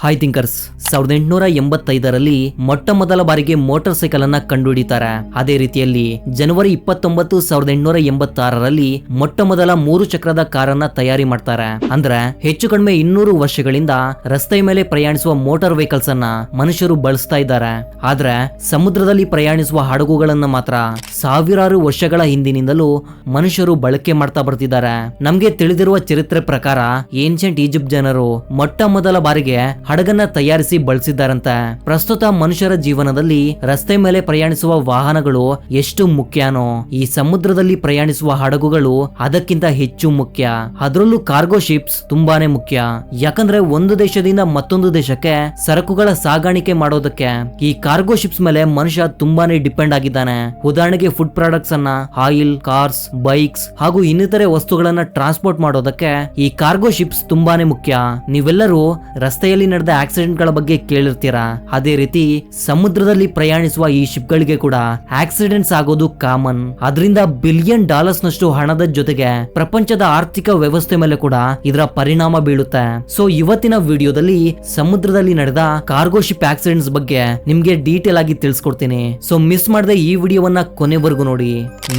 Hi thinkers 1885ರಲ್ಲಿ ಮೊಟ್ಟ ಮೊದಲ ಬಾರಿಗೆ ಮೋಟಾರ್ ಸೈಕಲ್ ಅನ್ನ ಕಂಡುಹಿಡಿತಾರೆ. ಅದೇ ರೀತಿಯಲ್ಲಿ ಜನವರಿ 29, 1886ರಲ್ಲಿ ಮೊಟ್ಟ ಮೊದಲ 3 ಚಕ್ರದ ಕಾರನ್ನ ತಯಾರಿ ಮಾಡ್ತಾರೆ. ಅಂದ್ರೆ ಹೆಚ್ಚು ಕಡಿಮೆ 200 ವರ್ಷಗಳಿಂದ ರಸ್ತೆ ಮೇಲೆ ಪ್ರಯಾಣಿಸುವ ಮೋಟಾರ್ ವೆಹಿಕಲ್ಸ್ ಅನ್ನ ಮನುಷ್ಯರು ಬಳಸ್ತಾ ಇದ್ದಾರೆ. ಆದ್ರೆ ಸಮುದ್ರದಲ್ಲಿ ಪ್ರಯಾಣಿಸುವ ಹಡಗುಗಳನ್ನ ಮಾತ್ರ ಸಾವಿರಾರು ವರ್ಷಗಳ ಹಿಂದಿನಿಂದಲೂ ಮನುಷ್ಯರು ಬಳಕೆ ಮಾಡ್ತಾ ಬರ್ತಿದ್ದಾರೆ. ನಮ್ಗೆ ತಿಳಿದಿರುವ ಚರಿತ್ರೆ ಪ್ರಕಾರ ಏನ್ಷಿಯಂಟ್ ಈಜಿಪ್ಟ್ ಜನರು ಮೊಟ್ಟ ಮೊದಲ ಬಾರಿಗೆ ಹಡಗನ್ನ ತಯಾರಿಸಿ ಬಳಸಿದ್ದಾರಂತೆ. ಪ್ರಸ್ತುತ ಮನುಷ್ಯರ ಜೀವನದಲ್ಲಿ ರಸ್ತೆ ಮೇಲೆ ಪ್ರಯಾಣಿಸುವ ವಾಹನಗಳು ಎಷ್ಟು ಮುಖ್ಯನೋ ಈ ಸಮುದ್ರದಲ್ಲಿ ಪ್ರಯಾಣಿಸುವ ಹಡಗುಗಳು ಅದಕ್ಕಿಂತ ಹೆಚ್ಚು ಮುಖ್ಯ. ಅದರಲ್ಲೂ ಕಾರ್ಗೋ ಶಿಪ್ಸ್ ತುಂಬಾನೇ ಮುಖ್ಯ. ಯಾಕಂದ್ರೆ ಒಂದು ದೇಶದಿಂದ ಮತ್ತೊಂದು ದೇಶಕ್ಕೆ ಸರಕುಗಳ ಸಾಗಾಣಿಕೆ ಮಾಡೋದಕ್ಕೆ ಈ ಕಾರ್ಗೋ ಶಿಪ್ಸ್ ಮೇಲೆ ಮನುಷ್ಯ ತುಂಬಾನೇ ಡಿಪೆಂಡ್ ಆಗಿದ್ದಾನೆ. ಉದಾಹರಣೆಗೆ ಫುಡ್ ಪ್ರಾಡಕ್ಟ್ಸ್ ಅನ್ನ, ಆಯಿಲ್, ಕಾರ್ಸ್, ಬೈಕ್ಸ್ ಹಾಗೂ ಇನ್ನಿತರೆ ವಸ್ತುಗಳನ್ನ ಟ್ರಾನ್ಸ್ಪೋರ್ಟ್ ಮಾಡೋದಕ್ಕೆ ಈ ಕಾರ್ಗೋ ಶಿಪ್ಸ್ ತುಂಬಾನೇ ಮುಖ್ಯ. ನೀವೆಲ್ಲರೂ ರಸ್ತೆಯಲ್ಲಿ ನಡೆದ ಆಕ್ಸಿಡೆಂಟ್ ಗಳ ಬಗ್ಗೆ ಕೇಳಿರ್ತೀರಾ. ಅದೇ ರೀತಿ ಸಮುದ್ರದಲ್ಲಿ ಪ್ರಯಾಣಿಸುವ ಈ ಶಿಪ್ ಗಳಿಗೆ ಕೂಡ ಆಕ್ಸಿಡೆಂಟ್ಸ್ ಆಗೋದು ಕಾಮನ್. ಅದರಿಂದ $1 ಬಿಲಿಯನ್ ನಷ್ಟು ಹಣದ ಜೊತೆಗೆ ಪ್ರಪಂಚದ ಆರ್ಥಿಕ ವ್ಯವಸ್ಥೆ ಮೇಲೆ ಕೂಡ ಇದರ ಪರಿಣಾಮ ಬೀಳುತ್ತೆ. ಸೊ ಇವತ್ತಿನ ವಿಡಿಯೋದಲ್ಲಿ ಸಮುದ್ರದಲ್ಲಿ ನಡೆದ ಕಾರ್ಗೋ ಶಿಪ್ ಆಕ್ಸಿಡೆಂಟ್ಸ್ ಬಗ್ಗೆ ನಿಮ್ಗೆ ಡೀಟೇಲ್ ಆಗಿ ತಿಳಿಸ್ಕೊಡ್ತೀನಿ. ಸೊ ಮಿಸ್ ಮಾಡದೆ ಈ ವಿಡಿಯೋವನ್ನ ಕೊನೆವರೆಗೂ ನೋಡಿ.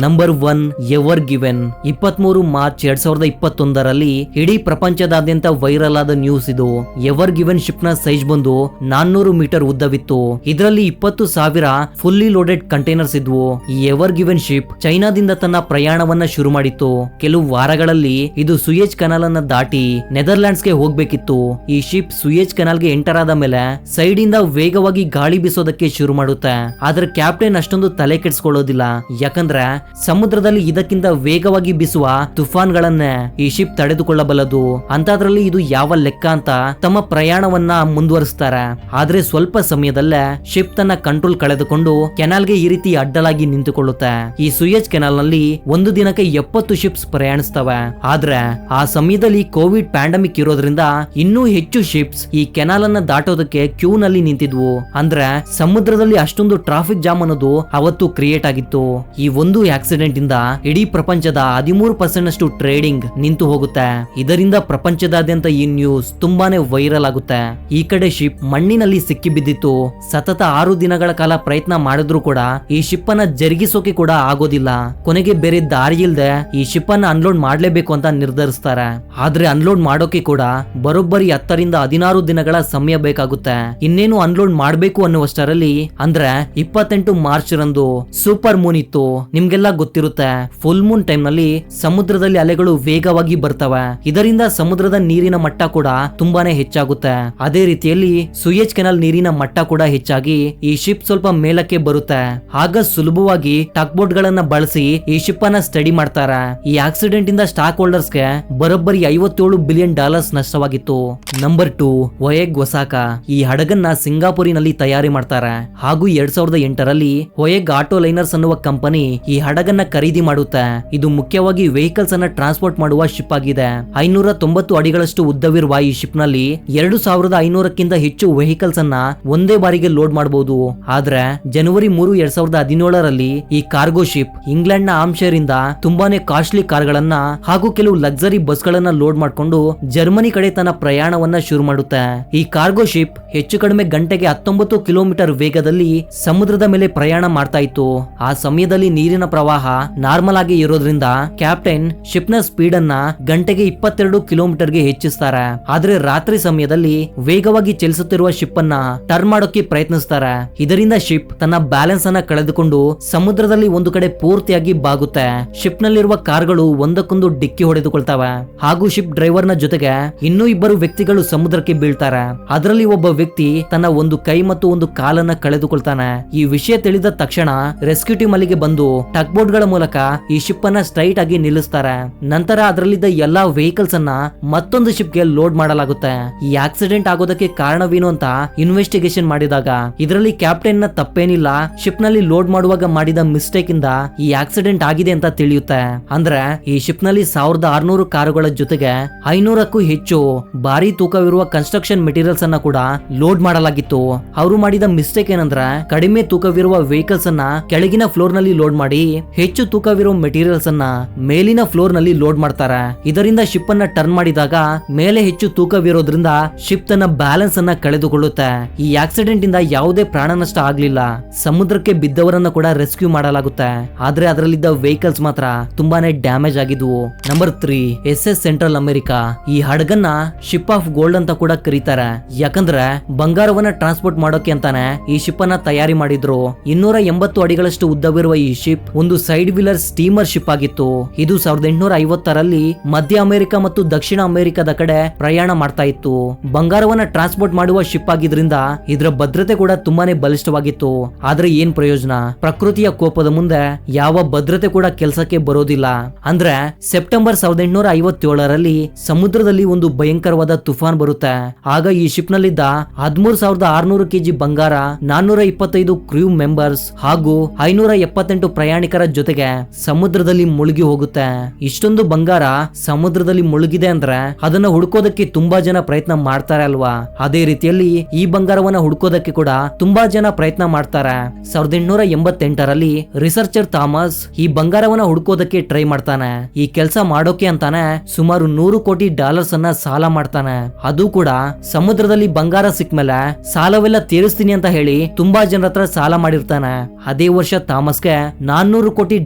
Number 1, ever given. 23 ಮಾರ್ಚ್ 2021ರಲ್ಲಿ ಇಡೀ ಪ್ರಪಂಚದಾದ್ಯಂತ ವೈರಲ್ ಆದ ನ್ಯೂಸ್ ಇದು. ಎವರ್ ಗಿವೆನ್ ಶಿಪ್ ನ ಸೈಜ್ ಬಂದು 400 ಮೀಟರ್ ಉದ್ದವಿತ್ತು. ಇದರಲ್ಲಿ 20,000 ಫುಲ್ಲಿ ಲೋಡೆಡ್ ಕಂಟೈನರ್ಸ್ ಇದ್ವು. ಈ ಎವರ್ ಗಿವೆನ್ ಶಿಪ್ ಚೈನಾದಿಂದ ತನ್ನ ಪ್ರಯಾಣವನ್ನ ಶುರು ಮಾಡಿತ್ತು. ಕೆಲವು ವಾರಗಳಲ್ಲಿ ಇದು ಸುಯೇಜ್ ಕೆನಾಲ್ ಅನ್ನ ದಾಟಿ ನೆದರ್ಲ್ಯಾಂಡ್ಸ್ ಗೆ ಹೋಗ್ಬೇಕಿತ್ತು. ಈ ಶಿಪ್ ಸುಯೇಜ್ ಕೆನಾಲ್ ಗೆ ಎಂಟರ್ ಆದ ಮೇಲೆ ಸೈಡ್ ಇಂದ ವೇಗವಾಗಿ ಗಾಳಿ ಬೀಸೋದಕ್ಕೆ ಶುರು ಮಾಡುತ್ತೆ. ಆದ್ರೆ ಕ್ಯಾಪ್ಟನ್ ಅಷ್ಟೊಂದು ತಲೆ ಕೆಡಿಸ್ಕೊಳ್ಳೋದಿಲ್ಲ. ಯಾಕಂದ್ರೆ ಸಮುದ್ರದಲ್ಲಿ ಇದಕ್ಕಿಂತ ವೇಗವಾಗಿ ಬೀಸುವ ತುಫಾನ್ಗಳನ್ನೇ ಈ ಶಿಪ್ ತಡೆದುಕೊಳ್ಳಬಲ್ಲದು. ಅಂತದ್ರಲ್ಲಿ ಇದು ಯಾವ ಲೆಕ್ಕ ಅಂತ ತಮ್ಮ ಪ್ರಯಾಣವನ್ನ ಮುಂದುವರಿಸ್ತಾರೆ. ಆದ್ರೆ ಸ್ವಲ್ಪ ಸಮಯದಲ್ಲೇ ಶಿಪ್ ತನ್ನ ಕಂಟ್ರೋಲ್ ಕಳೆದುಕೊಂಡು ಕೆನಾಲ್ಗೆ ಈ ರೀತಿ ಅಡ್ಡಲಾಗಿ ನಿಂತುಕೊಳ್ಳುತ್ತೆ. ಈ ಸುಯೇಜ್ ಕೆನಾಲ್ ನಲ್ಲಿ ಒಂದು ದಿನಕ್ಕೆ 70 ಶಿಪ್ಸ್ ಪ್ರಯಾಣಿಸ್ತವೆ. ಆದ್ರೆ ಆ ಸಮಯದಲ್ಲಿ ಕೋವಿಡ್ ಪ್ಯಾಂಡಮಿಕ್ ಇರೋದ್ರಿಂದ ಇನ್ನೂ ಹೆಚ್ಚು ಶಿಪ್ಸ್ ಈ ಕೆನಾಲ್ ಅನ್ನ ದಾಟೋದಕ್ಕೆ ಕ್ಯೂ ನಲ್ಲಿ ನಿಂತಿದ್ವು. ಅಂದ್ರೆ ಸಮುದ್ರದಲ್ಲಿ ಅಷ್ಟೊಂದು ಟ್ರಾಫಿಕ್ ಜಾಮ್ ಅನ್ನೋದು ಅವತ್ತು ಕ್ರಿಯೇಟ್ ಆಗಿತ್ತು. ಈ ಒಂದು ಆಕ್ಸಿಡೆಂಟ್ ಇಂದ ಇಡೀ ಪ್ರಪಂಚದ 13% ಅಷ್ಟು ಟ್ರೇಡಿಂಗ್ ನಿಂತು ಹೋಗುತ್ತೆ. ಇದರಿಂದ ಪ್ರಪಂಚದಾದ್ಯಂತ ಈ ನ್ಯೂಸ್ ತುಂಬಾನೇ ವೈರಲ್ ಆಗುತ್ತೆ. ಈ ಕಡೆ ಶಿಪ್ ಮಣ್ಣಿನಲ್ಲಿ ಸಿಕ್ಕಿ ಬಿದ್ದಿತ್ತು. ಸತತ 6 ದಿನಗಳ ಕಾಲ ಪ್ರಯತ್ನ ಮಾಡಿದ್ರು ಕೂಡ ಈ ಶಿಪ್ ಅನ್ನ ಜರುಗಿಸೋಕೆ ಕೂಡ ಆಗೋದಿಲ್ಲ. ಕೊನೆಗೆ ಬೇರೆ ದಾರಿ ಇಲ್ಲದೆ ಈ ಶಿಪ್ ಅನ್ನ ಅನ್ಲೋಡ್ ಮಾಡ್ಲೇಬೇಕು ಅಂತ ನಿರ್ಧರಿಸ್ತಾರೆ. ಆದ್ರೆ ಅನ್ಲೋಡ್ ಮಾಡೋಕೆ ಕೂಡ ಬರೋಬ್ಬರಿ 10 ರಿಂದ 16 ದಿನಗಳ ಸಮಯ ಬೇಕಾಗುತ್ತೆ. ಇನ್ನೇನು ಅನ್ಲೋಡ್ ಮಾಡ್ಬೇಕು ಅನ್ನುವಷ್ಟರಲ್ಲಿ ಅಂದ್ರೆ 28 ಮಾರ್ಚ್ ರಂದು ಸೂಪರ್ ಮೂನ್ ಇತ್ತು. ನಿಮ್ಗೆಲ್ಲ ಗೊತ್ತಿರುತ್ತೆ, ಫುಲ್ ಮೂನ್ ಟೈಮ್ ನಲ್ಲಿ ಸಮುದ್ರದಲ್ಲಿ ಅಲೆಗಳು ವೇಗವಾಗಿ ಬರ್ತವೆ. ಇದರಿಂದ ಸಮುದ್ರದ ನೀರಿನ ಮಟ್ಟ ಕೂಡ ತುಂಬಾನೇ ಹೆಚ್ಚಾಗುತ್ತೆ. ಅದೇ ರೀತಿಯಲ್ಲಿ ಸುಯೇಜ್ ಕೆನಾಲ್ ನೀರಿನ ಮಟ್ಟ ಕೂಡ ಹೆಚ್ಚಾಗಿ ಈ ಶಿಪ್ ಸ್ವಲ್ಪ ಮೇಲಕ್ಕೆ ಬರುತ್ತೆ. ಆಗ ಸುಲಭವಾಗಿ ಟಕ್ ಬೋಟ್ ಗಳನ್ನ ಬಳಸಿ ಈ ಶಿಪ್ ಅನ್ನ ಸ್ಟಡಿ ಮಾಡ್ತಾರೆ. ಈ ಆಕ್ಸಿಡೆಂಟ್ ಇಂದ ಸ್ಟಾಕ್ ಹೋಲ್ಡರ್ಸ್ ಗೆ ಬರೋಬ್ಬರಿ $57 ಬಿಲಿಯನ್ ನಷ್ಟವಾಗಿತ್ತು. Number 2, Hoegh Osaka. ಈ ಹಡಗನ್ನ ಸಿಂಗಾಪುರಿನಲ್ಲಿ ತಯಾರಿ ಮಾಡ್ತಾರೆ. ಹಾಗೂ 2008ರಲ್ಲಿ ಒಯೆಗ್ ಆಟೋ ಲೈನರ್ಸ್ ಅನ್ನುವ ಕಂಪನಿ ಈ ಹಡಗನ್ನ ಖರೀದಿ ಮಾಡುತ್ತೆ. ಇದು ಮುಖ್ಯವಾಗಿ ವೆಹಿಕಲ್ಸ್ ಅನ್ನ ಟ್ರಾನ್ಸ್ಪೋರ್ಟ್ ಮಾಡುವ ಶಿಪ್ ಆಗಿದೆ. 590 ಅಡಿಗಳಷ್ಟು ಉದ್ದವಿರುವ ಈ ಶಿಪ್ ನಲ್ಲಿ 2500ಕ್ಕಿಂತ ಹೆಚ್ಚು ವೆಹಿಕಲ್ಸ್ ಅನ್ನ ಒಂದೇ ಬಾರಿಗೆ ಲೋಡ್ ಮಾಡಬಹುದು. ಆದ್ರೆ ಜನವರಿ 3, 2017ರಲ್ಲಿ ಈ ಕಾರ್ಗೋ ಶಿಪ್ ಇಂಗ್ಲೆಂಡ್ ನ ಆಮ್ಶೈರ್ ಇಂದ ತುಂಬಾನೇ ಕಾಸ್ಟ್ಲಿ ಕಾರ್ಗಳನ್ನ ಹಾಗೂ ಕೆಲವು ಲಕ್ಸರಿ ಬಸ್ ಗಳನ್ನ ಲೋಡ್ ಮಾಡಿಕೊಂಡು ಜರ್ಮನಿ ಕಡೆ ತನ್ನ ಪ್ರಯಾಣವನ್ನ ಶುರು ಮಾಡುತ್ತೆ. ಈ ಕಾರ್ಗೋ ಶಿಪ್ ಹೆಚ್ಚು ಕಡಿಮೆ ಗಂಟೆಗೆ 19 ಕಿಲೋಮೀಟರ್ ವೇಗದಲ್ಲಿ ಸಮುದ್ರದ ಮೇಲೆ ಪ್ರಯಾಣ ಮಾಡ್ತಾ ಇತ್ತು. ಆ ಸಮಯದಲ್ಲಿ ನೀರಿನ ಪ್ರವಾಹ ನಾರ್ಮಲ್ ಆಗಿ ಇರೋದ್ರಿಂದ ಕ್ಯಾಪ್ಟನ್ ಶಿಪ್ ನ ಸ್ಪೀಡ್ ಅನ್ನ ಗಂಟೆಗೆ 22 ಕಿಲೋಮೀಟರ್ಗೆ ಹೆಚ್ಚಿಸ್ತಾರೆ. ಆದ್ರೆ ರಾತ್ರಿ ಸಮಯದಲ್ಲಿ ವೇಗವಾಗಿ ಚಲಿಸುತ್ತಿರುವ ಶಿಪ್ ಅನ್ನ ಟರ್ನ್ ಮಾಡೋಕೆ ಪ್ರಯತ್ನಿಸ್ತಾರೆ. ಇದರಿಂದ ಶಿಪ್ ತನ್ನ ಬ್ಯಾಲೆನ್ಸ್ ಅನ್ನ ಕಳೆದುಕೊಂಡು ಸಮುದ್ರದಲ್ಲಿ ಒಂದು ಕಡೆ ಪೂರ್ತಿಯಾಗಿ ಬಾಗುತ್ತೆ. ಶಿಪ್ ನಲ್ಲಿರುವ ಕಾರ್ಗಳು ಒಂದಕ್ಕೊಂದು ಡಿಕ್ಕಿ ಹೊಡೆದುಕೊಳ್ತವೆ. ಹಾಗೂ ಶಿಪ್ ಡ್ರೈವರ್ ನ ಜೊತೆಗೆ ಇನ್ನೂ 2 ವ್ಯಕ್ತಿಗಳು ಸಮುದ್ರಕ್ಕೆ ಬೀಳ್ತಾರೆ. ಅದರಲ್ಲಿ ಒಬ್ಬ ವ್ಯಕ್ತಿ ತನ್ನ ಒಂದು ಕೈ ಮತ್ತು ಒಂದು ಕಾಲನ್ನ ಕಳೆದುಕೊಳ್ತಾನೆ. ಈ ವಿಷಯ ತಿಳಿದ ತಕ್ಷಣ ರೆಸ್ಕ್ಯೂ ಟೀಮ್ ಅಲ್ಲಿಗೆ ಬಂದು ಟಕ್ ಬೋಟ್ ಗಳ ಮೂಲಕ ಈ ಶಿಪ್ ಅನ್ನ ಸ್ಟ್ರೈಟ್ ಆಗಿ ನಿಲ್ಲಿಸ್ತಾರೆ. ನಂತರ ಅದರಲ್ಲಿದ್ದ ಎಲ್ಲಾ ವೆಹಿಕಲ್ಸ್ ಅನ್ನ ಮತ್ತೊಂದು ಶಿಪ್ ಗೆ ಲೋಡ್ ಮಾಡಲಾಗುತ್ತೆ. ಈ ಆಕ್ಸಿಡೆಂಟ್ ಆಗೋದಕ್ಕೆ ಕಾರಣವೇನು ಅಂತ ಇನ್ವೆಸ್ಟಿಗೇಷನ್ ಮಾಡಿದಾಗ ಇದರಲ್ಲಿ ಕ್ಯಾಪ್ಟನ್ ನ ತಪ್ಪೇನಿಲ್ಲ. ಶಿಪ್ ನಲ್ಲಿ ಲೋಡ್ ಮಾಡುವಾಗ ಮಾಡಿದ ಮಿಸ್ಟೇಕ್ ಇಂದ ಈ ಆಕ್ಸಿಡೆಂಟ್ ಆಗಿದೆ ಅಂತ ತಿಳಿಯುತ್ತೆ. ಅಂದ್ರೆ ಈ ಶಿಪ್ ನಲ್ಲಿ 1600 ಕಾರುಗಳ ಜೊತೆಗೆ 500ಕ್ಕೂ ಹೆಚ್ಚು ಭಾರಿ ತೂಕವಿರುವ ಕನ್ಸ್ಟ್ರಕ್ಷನ್ ಮೆಟೀರಿಯಲ್ಸ್ ಅನ್ನ ಕೂಡ ಲೋಡ್ ಮಾಡಲಾಗಿತ್ತು. ಅವರು ಮಾಡಿದ ಮಿಸ್ಟೇಕ್ ಏನಂದ್ರೆ ಕಡಿಮೆ ತೂಕವಿರುವ ವೆಹಿಕಲ್ಸ್ ಅನ್ನ ಕೆಳಗಿನ ಫ್ಲೋರ್ ನಲ್ಲಿ ಲೋಡ್ ಮಾಡಿ ಹೆಚ್ಚು ತೂಕವಿರುವ ಮೆಟೀರಿಯಲ್ಸ್ ಅನ್ನ ಮೇಲಿನ ಫ್ಲೋರ್ ನಲ್ಲಿ ಲೋಡ್ ಮಾಡ್ತಾರೆ. ಇದರಿಂದ ಶಿಪ್ ಅನ್ನ ಟರ್ನ್ ಮಾಡಿದಾಗ ಮೇಲೆ ಹೆಚ್ಚು ತೂಕವಿರೋದ್ರಿಂದ ಶಿಪ್ ತನ್ನ ಬ್ಯಾಲೆನ್ಸ್ ಅನ್ನ ಕಳೆದುಕೊಳ್ಳುತ್ತೆ. ಈ ಆಕ್ಸಿಡೆಂಟ್ ಇಂದ ಯಾವುದೇ ಪ್ರಾಣ ನಷ್ಟ ಆಗ್ಲಿಲ್ಲ. ಸಮುದ್ರಕ್ಕೆ ಬಿದ್ದವರನ್ನ ಕೂಡ ರೆಸ್ಕ್ಯೂ ಮಾಡಲಾಗುತ್ತೆ. ಆದ್ರೆ ಅದರಲ್ಲಿದ್ದ ವೆಹಿಕಲ್ಸ್ ಮಾತ್ರ ತುಂಬಾನೇ ಡ್ಯಾಮೇಜ್ ಆಗಿದ್ವು. Number 3 SS central America. ಈ ಹಡಗನ್ನ ಶಿಪ್ ಆಫ್ ಗೋಲ್ಡ್ ಅಂತ ಕೂಡ ಕರೀತಾರೆ. ಯಾಕಂದ್ರೆ ಬಂಗಾರವನ್ನ ಟ್ರಾನ್ಸ್ಪೋರ್ಟ್ ಮಾಡೋಕೆ ಅಂತಾನೆ ಈ ಶಿಪ್ ಅನ್ನ ತಯಾರಿ ಮಾಡಿದ್ರು. 280 ಅಡಿಗಳಷ್ಟು ಉದ್ದವಿರುವ ಈ ಶಿಪ್ ಒಂದು ಸೈಡ್ ವೀಲರ್ ಸ್ಟೀಮರ್ ಶಿಪ್ ಆಗಿತ್ತು. ಇದು 1850ರಲ್ಲಿ ಮಧ್ಯ ಅಮೆರಿಕ ಮತ್ತು ದಕ್ಷಿಣ ಅಮೆರಿಕದ ಕಡೆ ಪ್ರಯಾಣ ಮಾಡ್ತಾ ಇತ್ತು. ಬಂಗಾರವನ್ನ ಟ್ರಾನ್ಸ್ಪೋರ್ಟ್ ಮಾಡುವ ಶಿಪ್ ಆಗಿದ್ರಿಂದ ಇದರ ಭದ್ರತೆ ಕೂಡ ತುಂಬಾನೇ ಬಲಿಷ್ಠವಾಗಿತ್ತು. ಆದ್ರೆ ಏನ್ ಪ್ರಯೋಜನ? ಪ್ರಕೃತಿಯ ಕೋಪದ ಮುಂದೆ ಯಾವ ಭದ್ರತೆ ಕೂಡ ಕೆಲಸಕ್ಕೆ ಬರೋದಿಲ್ಲ. ಅಂದ್ರೆ ಸೆಪ್ಟೆಂಬರ್ 1857ರಲ್ಲಿ ಸಮುದ್ರದಲ್ಲಿ ಒಂದು ಭಯಂಕರವಾದ ತುಫಾನ್ ಬರುತ್ತೆ. ಆಗ ಈ ಶಿಪ್ ನಲ್ಲಿದ್ದ 13,600 ಕೆಜಿ ಬಂಗಾರ, 425 ಕ್ರೂ ಮೆಂಬರ್ಸ್ ಹಾಗೂ 578 ಪ್ರಯಾಣಿಕರ ಜೊತೆಗೆ ಸಮುದ್ರದಲ್ಲಿ ಮುಳುಗಿ ಹೋಗುತ್ತೆ. ಇಷ್ಟೊಂದು ಬಂಗಾರ ಸಮುದ್ರದಲ್ಲಿ ಮುಳುಗಿದೆ ಅಂದ್ರೆ ಅದನ್ನ ಹುಡುಕೋದಕ್ಕೆ ತುಂಬಾ ಜನ ಪ್ರಯತ್ನ ಮಾಡ್ತಾರೆ ಅಲ್ವಾ? ಅದೇ ರೀತಿಯಲ್ಲಿ ಈ ಬಂಗಾರವನ್ನ ಹುಡುಕೋದಕ್ಕೆ ಕೂಡ ತುಂಬಾ ಜನ ಪ್ರಯತ್ನ ಮಾಡ್ತಾರೆ. 1888ರಲ್ಲಿ ರಿಸರ್ಚರ್ ಥಾಮಸ್ ಈ ಬಂಗಾರವನ್ನ ಹುಡುಕೋದಕ್ಕೆ ಟ್ರೈ ಮಾಡ್ತಾನೆ. ಈ ಕೆಲಸ ಮಾಡೋಕೆ ಅಂತಾನೆ ಸುಮಾರು $100 ಕೋಟಿ ಅನ್ನ ಸಾಲ ಮಾಡ್ತಾನೆ. ಅದು ಕೂಡ ಸಮುದ್ರದಲ್ಲಿ ಬಂಗಾರ ಸಿಕ್ಮೇಲೆ ಸಾಲವೆಲ್ಲ ತೀರಿಸ್ತೀನಿ ಅಂತ ಹೇಳಿ ತುಂಬಾ ಜನರ ಹತ್ರ ಸಾಲ ಮಾಡಿರ್ತಾನೆ. ಅದೇ ವರ್ಷ ಥಾಮಸ್ಗೆ $400 ಕೋಟಿ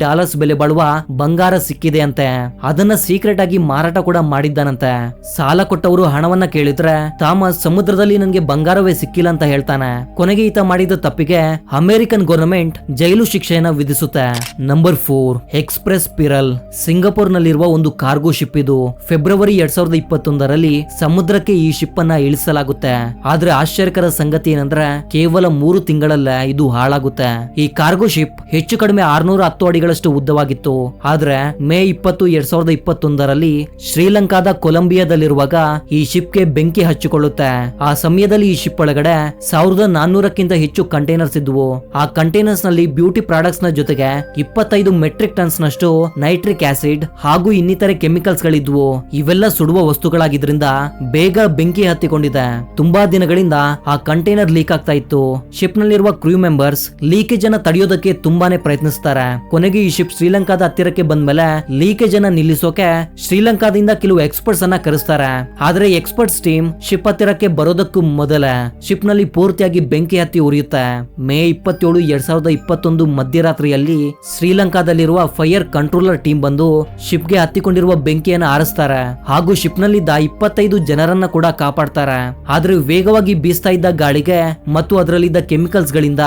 ಬೆಲೆ ಬಾಳುವ ಬಂಗಾರ ಸಿಕ್ಕಿದೆ ಅಂತೆ. ಅದನ್ನ ಸೀಕ್ರೆಟ್ ಆಗಿ ಮಾರಾಟ ಕೂಡ ಮಾಡಿದ್ದಾನಂತೆ. ಸಾಲ ಕೊಟ್ಟವರು ಹಣವನ್ನ ಕೇಳಿದ್ರೆ ಥಾಮಸ್ ಸಮುದ್ರದಲ್ಲಿ ನನಗೆ ಬಂಗಾರವೇ ಸಿಕ್ಕಿಲ್ಲ ಅಂತ ಹೇಳ್ತಾನೆ. ಕೊನೆಗೆ ಈತ ಮಾಡಿದ ತಪ್ಪಿಗೆ ಅಮೆರಿಕನ್ ಗವರ್ನಮೆಂಟ್ ಜೈಲು ಶಿಕ್ಷೆಯನ್ನ ವಿಧಿಸುತ್ತೆ. Number 4 Express Pearl. ಸಿಂಗಾಪುರ್ ನಲ್ಲಿರುವ ಒಂದು ಕಾರ್ಗೋ ಶಿಪ್ ಇದು. ಫೆಬ್ರವರಿ 2021ರಲ್ಲಿ ಸಮುದ್ರಕ್ಕೆ ಈ ಶಿಪ್ ಅನ್ನ ಇಳಿಸಲಾಗುತ್ತೆ. ಆದ್ರೆ ಆಶ್ಚರ್ಯಕರ ಸಂಗತಿ ಏನಂದ್ರೆ ಕೇವಲ 3 ತಿಂಗಳಲ್ಲೇ ಇದು ಹಾಳಾಗುತ್ತೆ. ಈ ಕಾರ್ಗೋ ಶಿಪ್ ಹೆಚ್ಚು ಕಡಿಮೆ 610 ಅಡಿಗಳಷ್ಟು ಉದ್ದವಾಗಿತ್ತು. ಆದ್ರೆ ಮೇ 20, 2021ರಲ್ಲಿ ಶ್ರೀಲಂಕಾದ ಕೊಲಂಬಿಯಾದಲ್ಲಿರುವಾಗ ಈ ಶಿಪ್ಗೆ ಬೆಂಕಿ ಹಚ್ಚಿಕೊಳ್ಳುತ್ತೆ. ಆ ಸಮಯದಲ್ಲಿ ಈ ಶಿಪ್ ಒಳಗಡೆ 1400ಕ್ಕಿಂತ ಹೆಚ್ಚು ಕಂಟೈನರ್ಸ್ ಇದ್ವು. ಆ ಕಂಟೈನರ್ಸ್ ನಲ್ಲಿ ಬ್ಯೂಟಿ ಪ್ರಾಡಕ್ಟ್ಸ್ ನ ಜೊತೆಗೆ 25 ಮೆಟ್ರಿಕ್ ಟನ್ಸ್ ನಷ್ಟು ನೈಟ್ರಿಕ್ ಆಸಿಡ್ ಹಾಗೂ ಇನ್ನಿತರೆ ಕೆಮಿಕಲ್ಸ್ ಗಳಿದ್ವು. ಇವೆಲ್ಲ ಸುಡುವ ವಸ್ತುಗಳಾಗಿದ್ರಿಂದ ಬೇಗ ಬೆಂಕಿ ಹತ್ತಿಕೊಂಡಿದೆ. ತುಂಬಾ ದಿನಗಳಿಂದ ಆ ಕಂಟೈನರ್ ಲೀಕ್ ಆಗ್ತಾ ಇತ್ತು. ಶಿಪ್ ನಲ್ಲಿರುವ ಕ್ರೂ ಮೆಂಬರ್ಸ್ ಲೀಕೇಜ್ ಅನ್ನ ತಡೆಯೋದಕ್ಕೆ ತುಂಬಾನೇ ಪ್ರಯತ್ನಿಸ್ತಾರೆ. ಕೊನೆಗೆ ಈ ಶಿಪ್ ಶ್ರೀಲಂಕಾದ ಹತ್ತಿರಕ್ಕೆ ಬಂದ್ಮೇಲೆ ಲೀಕೇಜ್ ಅನ್ನ ನಿಲ್ಲಿಸೋಕೆ ಶ್ರೀಲಂಕಾದಿಂದ ಕೆಲವು ಎಕ್ಸ್ಪರ್ಟ್ಸ್ ಅನ್ನ ಕರೆಸ್ತಾರೆ. ಆದ್ರೆ ಎಕ್ಸ್ಪರ್ಟ್ಸ್ ಟೀಮ್ ಶಿಪ್ ಹತ್ತಿರಕ್ಕೆ ಬರೋದಕ್ಕೂ ಮೊದಲೇ ಶಿಪ್ ನಲ್ಲಿ ಪೂರ್ತಿಯಾಗಿ ಬೆಂಕಿ ಹತ್ತಿ ಉರಿಯುತ್ತೆ. ಮೇ 27, 2021 ಮಧ್ಯರಾತ್ರಿಯಲ್ಲಿ ಶ್ರೀಲಂಕಾದಲ್ಲಿರುವ ಫೈರ್ ಕಂಟ್ರೋಲರ್ ಟೀಮ್ ಬಂದು ಶಿಪ್ ಗೆ ಹತ್ತಿಕೊಂಡಿರುವ ಬೆಂಕಿಯನ್ನು ಆರಿಸ್ತಾರೆ ಹಾಗೂ ಶಿಪ್ ನಲ್ಲಿದ್ದ 25 ಜನರನ್ನ ಕೂಡ ಕಾಪಾಡ್ತಾರೆ. ಆದ್ರೆ ವೇಗವಾಗಿ ಬೀಸ್ತಾ ಇದ್ದ ಗಾಳಿಗೆ ಮತ್ತು ಅದರಲ್ಲಿದ್ದ ಕೆಮಿಕಲ್ಸ್ ಗಳಿಂದ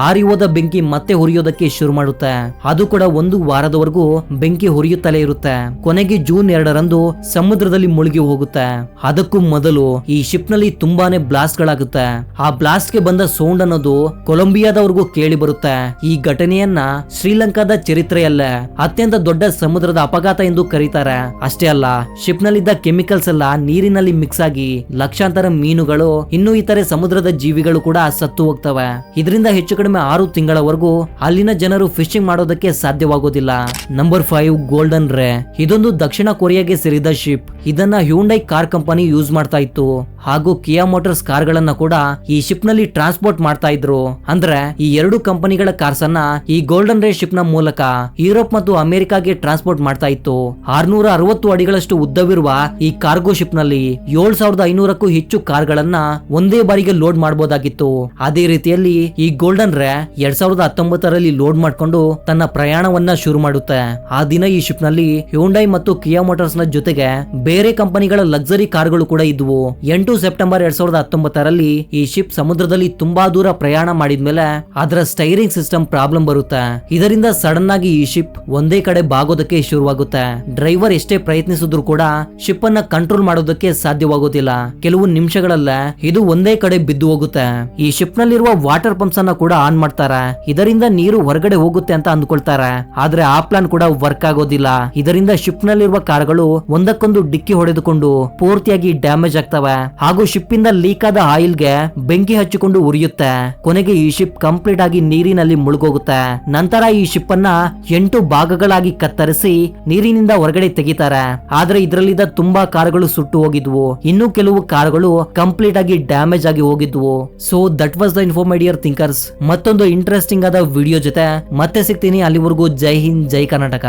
ಆರಿ ಹೋದ ಬೆಂಕಿ ಮತ್ತೆ ಹುರಿಯೋದಕ್ಕೆ ಶುರು ಮಾಡುತ್ತೆ. ಅದು ಕೂಡ 1 ವಾರದವರೆಗೂ ಬೆಂಕಿ ಹುರಿಯುತ್ತಲೇ ಇರುತ್ತೆ. ಕೊನೆಗೆ ಜೂನ್ 2ರಂದು ಸಮುದ್ರದಲ್ಲಿ ಮುಳುಗಿ ಹೋಗುತ್ತೆ. ಅದಕ್ಕೂ ಮೊದಲು ಈ ಶಿಪ್ ನಲ್ಲಿ ತುಂಬಾನೇ ಬ್ಲಾಸ್ಟ್ ಗಳಾಗುತ್ತೆ. ಆ ಬ್ಲಾಸ್ಟ್ ಗೆ ಬಂದ ಸೌಂಡ್ ಅನ್ನೋದು ಕೊಲಂಬಿಯಾದವರೆಗೂ ಕೇಳಿ ಬರುತ್ತೆ. ಈ ಘಟನೆಯನ್ನ ಶ್ರೀಲಂಕಾದ ಚರಿತ್ರೆಯಲ್ಲೇ ಅತ್ಯಂತ ದೊಡ್ಡ ಸಮುದ್ರದ ಅಪಘಾತ ಎಂದು ಕರೀತಾರೆ. ಅಷ್ಟೇ ಅಲ್ಲ, ಶಿಪ್ ನಲ್ಲಿದ್ದ ಕೆಮಿಕಲ್ಸ್ ಎಲ್ಲ ನೀರಿನಲ್ಲಿ ಮಿಕ್ಸ್ ಆಗಿ ಲಕ್ಷಾಂತರ ಮೀನುಗಳು ಇನ್ನೂ ಇತರೆ ಸಮುದ್ರದ ಜೀವಿಗಳು ಕೂಡ ಸತ್ತು ಹೋಗ್ತವೆ. ಇದರಿಂದ ಹೆಚ್ಚು ಕಡಿಮೆ 6 ತಿಂಗಳವರೆಗೂ ಅಲ್ಲಿನ ಜನರು ಫಿಶಿಂಗ್ ಮಾಡೋದಕ್ಕೆ ಸಾಧ್ಯವಾಗೋದಿಲ್ಲ. ನಂಬರ್ 5 ಗೋಲ್ಡನ್ ರೇ. ಇದೊಂದು ದಕ್ಷಿಣ ಕೊರಿಯಾಗೆ ಸೇರಿದ ಶಿಪ್. ಇದನ್ನ ಹ್ಯುಂಡೈ ಕಾರ್ ಕಂಪನಿ ಯೂಸ್ ಮಾಡ್ತಾ ಇತ್ತು ಹಾಗೂ ಕಿಯಾ ಮೋಟಾರ್ಸ್ ಕಾರ್ ಗಳನ್ನ ಕೂಡ ಈ ಶಿಪ್ ನಲ್ಲಿ ಟ್ರಾನ್ಸ್ಪೋರ್ಟ್ ಮಾಡ್ತಾ ಇದ್ರು. ಅಂದ್ರೆ ಈ 2 ಕಂಪನಿಗಳ ಕಾರ್ಸ್ ಅನ್ನ ಈ ಗೋಲ್ಡನ್ ರೇ ಶಿಪ್ ನ ಮೂಲಕ ಯುರೋಪ್ ಮತ್ತು ಅಮೆರಿಕಾಗೆ ಟ್ರಾನ್ಸ್ಪೋರ್ಟ್ ಮಾಡ್ತಾ ಇತ್ತು. 660 ಅಡಿಗಳಷ್ಟು ಉದ್ದವಿರುವ ಈ ಕಾರ್ಗೋ ಶಿಪ್ ನಲ್ಲಿ 7500ಕ್ಕೂ ಹೆಚ್ಚು ಕಾರ್ ಗಳನ್ನ ಒಂದೇ ಬಾರಿಗೆ ಲೋಡ್ ಮಾಡಬಹುದಾಗಿತ್ತು. ಅದೇ ರೀತಿಯಲ್ಲಿ ಈ ಗೋಲ್ಡನ್ ರೇ 2019ರಲ್ಲಿ ಲೋಡ್ ಮಾಡ್ಕೊಂಡು ತನ್ನ ಪ್ರಯಾಣವನ್ನ ಶುರು ಮಾಡುತ್ತೆ. ಆ ದಿನ ಈ ಶಿಪ್ ನಲ್ಲಿ ಹ್ಯುಂಡೈ ಮತ್ತು ಕಿಯಾ ಮೋಟಾರ್ಸ್ ನ ಜೊತೆಗೆ ಬೇರೆ ಕಂಪನಿಗಳ ಲಕ್ಸರಿ ಕಾರ್ಗಳು ಕೂಡ ಇದ್ವು. 8 ಸೆಪ್ಟೆಂಬರ್ 2019ರಲ್ಲಿ ಈ ಶಿಪ್ ಸಮುದ್ರದಲ್ಲಿ ತುಂಬಾ ದೂರ ಪ್ರಯಾಣ ಮಾಡಿದ್ಮೇಲೆ ಅದರ ಸ್ಟೈರಿಂಗ್ ಸಿಸ್ಟಮ್ ಪ್ರಾಬ್ಲಮ್ ಬರುತ್ತೆ. ಇದರಿಂದ ಸಡನ್ ಆಗಿ ಈ ಶಿಪ್ ಒಂದೇ ಕಡೆ ಬಾಗೋದಕ್ಕೆ ಶುರುವಾಗುತ್ತೆ. ಡ್ರೈವರ್ ಎಷ್ಟೇ ಪ್ರಯತ್ನಿಸಿದ್ರು ಕೂಡ ಶಿಪ್ ಅನ್ನ ಕಂಟ್ರೋಲ್ ಮಾಡೋದಕ್ಕೆ ಸಾಧ್ಯವಾಗೋದಿಲ್ಲ. ಕೆಲವು ನಿಮಿಷಗಳಲ್ಲೇ ಇದು ಒಂದೇ ಕಡೆ ಬಿದ್ದು ಹೋಗುತ್ತೆ. ಈ ಶಿಪ್ ನಲ್ಲಿರುವ ವಾಟರ್ ಪಂಪ್ಸ್ ಅನ್ನ ಕೂಡ ಆನ್ ಮಾಡ್ತಾರೆ. ಇದರಿಂದ ನೀರು ಹೊರಗಡೆ ಹೋಗುತ್ತೆ ಅಂತ ಅಂದ್ಕೊಳ್ತಾರೆ. ಆದ್ರೆ ಆ ಪ್ಲಾನ್ ಕೂಡ ವರ್ಕ್ ಆಗೋದಿಲ್ಲ. ಇದರಿಂದ ಶಿಪ್ ನಲ್ಲಿರುವ ಕಾರ್ಗಳು ಒಂದಕ್ಕೊಂದು ಡಿಕ್ಕಿ ಹೊಡೆದುಕೊಂಡು ಪೂರ್ತಿಯಾಗಿ ಡ್ಯಾಮೇಜ್ ಆಗ್ತವೆ ಹಾಗೂ ಶಿಪ್ ಇಂದ ಲೀಕ್ ಆದ ಆಯಿಲ್ ಗೆ ಬೆಂಕಿ ಹಚ್ಚಿಕೊಂಡು ಉರಿಯುತ್ತೆ. ಕೊನೆಗೆ ಈ ಶಿಪ್ ಕಂಪ್ಲೀಟ್ ಆಗಿ ನೀರಿನಲ್ಲಿ ಮುಳುಗೋಗುತ್ತೆ. ನಂತರ ಈ ಶಿಪ್ ಅನ್ನ 8 ಭಾಗಗಳಾಗಿ ಕತ್ತರಿಸಿ ನೀರಿನಿಂದ ಹೊರಗಡೆ ತೆಗಿತಾರೆ. ಆದ್ರೆ ಇದರಲ್ಲಿದ್ದ ತುಂಬಾ ಕಾರುಗಳು ಸುಟ್ಟು ಹೋಗಿದ್ವು. ಇನ್ನು ಕೆಲವು ಕಾರುಗಳು ಕಂಪ್ಲೀಟ್ ಆಗಿ ಡ್ಯಾಮೇಜ್ ಆಗಿ ಹೋಗಿದ್ವು. So that was the info my dear thinkers. ಮತ್ತೊಂದು ಇಂಟ್ರೆಸ್ಟಿಂಗ್ ಆದ ವಿಡಿಯೋ ಜೊತೆ ಮತ್ತೆ ಸಿಗ್ತೀನಿ. ಅಲ್ಲಿವರೆಗೂ ಜೈ ಹಿಂದ್, ಜೈ ಕರ್ನಾಟಕ.